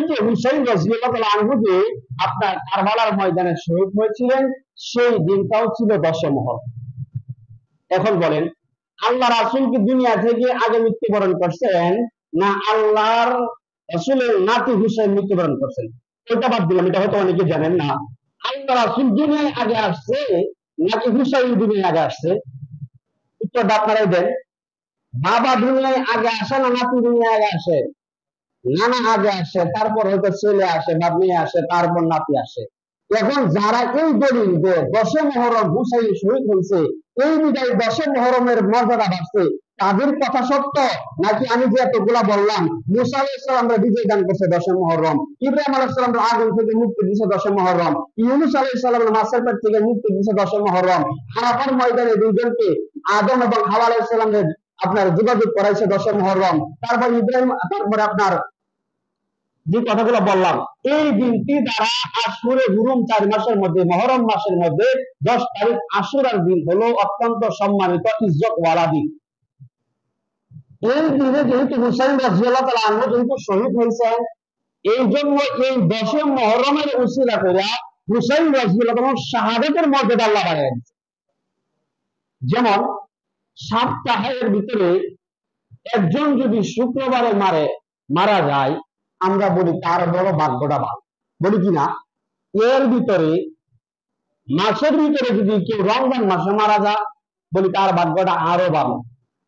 যে হুসাইন রাদিয়াল্লাহু আনহু যে আপনার কারবালার ময়দানে শহীদ হয়েছিলেন, সেই দিনটাও ছিল 10 মুহররম। এখন বলেন, আল্লাহ রাসূল কি দুনিয়া থেকে আগে মৃত্যুবরণ করছেন, না আল্লাহর রাসূলের নাতি হুসাইন মৃত্যুবরণ করছেন? এটা বাদ দিলাম, এটা হয়তো অনেকে জানেন না। আল্লাহ রাসূল দুনিয়ায় আগে আসছে নাকি হুসাইন দুনিয়ায় আগে আসছে? উত্তরটা আপনারাই দেন। বাবা দুনিয়ায় আগে আসে না নাতি দুনিয়ায় আগে আসে? নানা আগে আসে, তারপর হয়তো ছেলে আসে বা মেয়ে আসে, তারপর নাতি আসে। এখন যারা এই দলিল যে 10 মুহররম হুসাইন শহীদ হয়েছে, এই বিদায় 10 মুহররমের মর্যাদা বাড়ছে, তাদের কথা সত্য নাকি আমি যে এতগুলা বললাম? মুসা আলাইহিস সালামরা বিজয় দান করছে 10 মুহররম, ইব্রাহিম আলাইহিস সালামরা আগুন থেকে মুক্তি দিয়েছে 10 মুহররম, ইউনূস আলাইহিস সালামরা মাছের পেট থেকে মুক্তি দিয়েছে 10 মুহররম, আরাফার ময়দানে দুইজনকে আদম এবং হাওয়া আলাইহিস সালামের আপনার যোগাযোগ করাইছে 10 মুহররম, তারপর ইব্রাহিম, তারপরে আপনার যে কথাগুলো বললাম, এই দিনটি দ্বারা আশুরে হুরুম 4 মাসের মধ্যে মহরম মাসের মধ্যে 10 তারিখ আশুরার দিন হলো অত্যন্ত সম্মানিত ইজ্জতওয়ালা দিন। এই দিনে যেহেতু হুসাইন রাদিয়াল্লাহু তাআলা আনহু যেহেতু শহীদ হয়েছেন, এই জন্য এই 10 মুহররমের উসিলা করে হুসাইন রাদিয়াল্লাহু তাআলার শাহাদাতের মর্যাদা আল্লাহ বাড়ায় দিয়েছে। যেমন সপ্তাহের ভিতরে একজন যদি শুক্রবারে মারা যায়, আমরা বলি তার বড় ভাগ্যটা ভালো, বলি কিনা? এর ভিতরে মাসের ভিতরে যদি কেউ রমজান মাসে মারা যায়, বলি তার ভাগ্যটা আরো ভালো।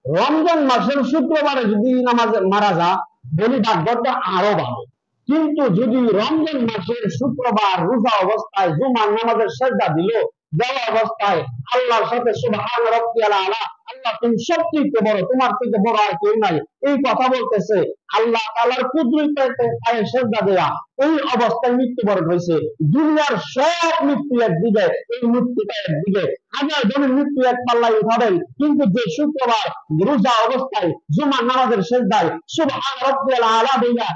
রমজান মাসের শুক্রবারে যদি নামাজে মারা যায়, বলি ভাগ্যটা আরো ভালো। কিন্তু যদি রমজান মাসের শুক্রবার রোজা অবস্থায় জুমার নামাজের সেজদা দিল, দেওয়া অবস্থায় আল্লাহর সাথে সুবহান রাব্বিয়াল আলা, আল্লাহ তুমি সবচেয়ে বড়, তোমার থেকে বড় আর কেউ নাই, এই কথা বলতেছে, আল্লাহ তাআলার কুদরতে পায়ে সেজদা দেয়া, এই অবস্থায় মৃত্যুবরণ হয়েছে। দুনিয়ার সব মৃত্যু একদিকে, এই মৃত্যুটা একদিকে, হাজার জনের মৃত্যু এক পাল্লায় উঠাবেন, কিন্তু যে শুক্রবার রোজা অবস্থায় জুমার নামাজের সেজদায় সুবহান রাব্বিয়াল আলা বইলা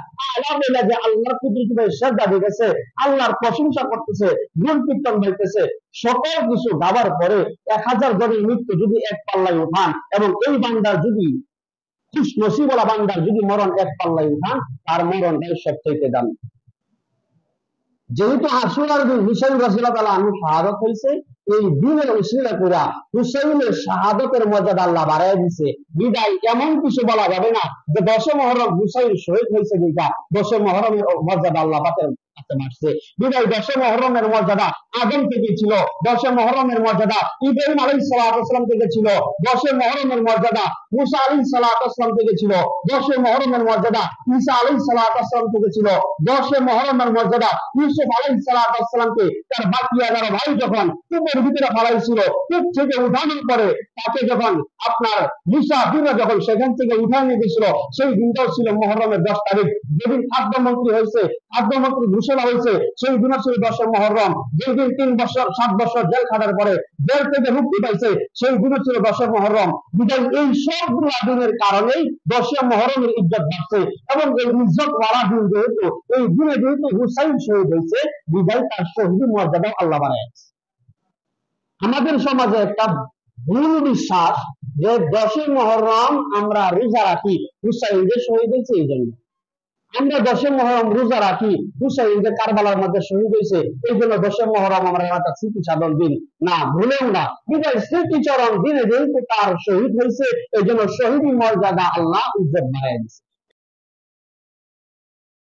যে আল্লাহর কুদরতে পায়ে সেজদা দিতেছে, আল্লাহর প্রশংসা করতেছে, গুণ কীর্তন বলতেছে, সকল কিছু গাবার পরে 1000 জনের মৃত্যু যদি এক পাল্লায় উঠান, এবং এই বান্দার যদি খুশনসিবওয়ালা বান্দার যদি মরণ এক পাল্লায় উঠান, তার মরণটাই সবচেয়ে দামি। যেহেতু আশুরার দিন হুসাইন রাদিয়াল্লাহু তাআলা আনহু শাহাদাত হয়েছে, এই দিনের উসিলা করে হুসাইনের শাহাদাতের মর্যাদা আল্লাহ বাড়ায় দিয়েছে। বিদায় এমন কিছু বলা যাবে না যে 10 মুহররম হুসাইন শহীদ হয়েছে, যেটা 10 মুহররমের মর্যাদা আল্লাহ পাকের কাছে মারছে। বিদায় 10 মুহররমের মর্যাদা আদম থেকে ছিল, 10 মুহররমের মর্যাদা ইব্রাহিম আলাইহিস সালাম থেকে ছিল, 10 মুহররমের মর্যাদা মুসা আলাইহিস সালাম থেকে ছিল, 10 মুহররমের মর্যাদা ঈসা আলাইহিস সালাম থেকে ছিল, 10 মুহররমের মর্যাদা ইউসুফ আলাইহিস সালামকে তার বাকি 11 ভাই যখন কূপের ভিতরে ফেলাইছিল, কূপ থেকে উঠানোর পরে তাকে যখন আপনার মুসাফিররা যখন সেখান থেকে উঠায় নিয়ে গেছিল, সেই দিনটাও ছিল মুহররমের 10 তারিখ। যেদিন খাদ্যমন্ত্রী হয়েছে, খাদ্যমন্ত্রী ঘোষণা হয়েছে, সেই দিনও ছিল 10 মুহররম। যেদিন 3 বছর 7 বছর জেল খাটার পরে জেল থেকে মুক্তি পাইছে, সেই দিনও ছিল 10 মুহররম। বিদায় এই সবগুলো দিনের কারণেই 10 মুহররমের ইজ্জত বাড়ছে, এবং এই ইজ্জতওয়ালা দিন যেহেতু, এই দিনে যেহেতু হুসাইন শহীদ হয়েছে, বিদায় তার শহীদ মর্যাদাও আল্লাহ বাড়ায়। আমাদের সমাজে একটা ভুল বিশ্বাস যে 10 মুহররম আমরা রোজা রাখি হুসাইন যে শহীদ হয়েছে এই জন্য, আমরা 10 মুহররম রোজা রাখি হুসাইন যে কারবালার মধ্যে শহীদ হয়েছে এই জন্য 10 মুহররম আমরা একটা স্মৃতি সাধন দিন, না, ভুলেও না। বিদায় স্মৃতিচরণ দিনে যেহেতু তার শহীদ হয়েছে, এই জন্য শহীদ মর্যাদা আল্লাহ ইজ্জত বাড়ায় দিয়েছে।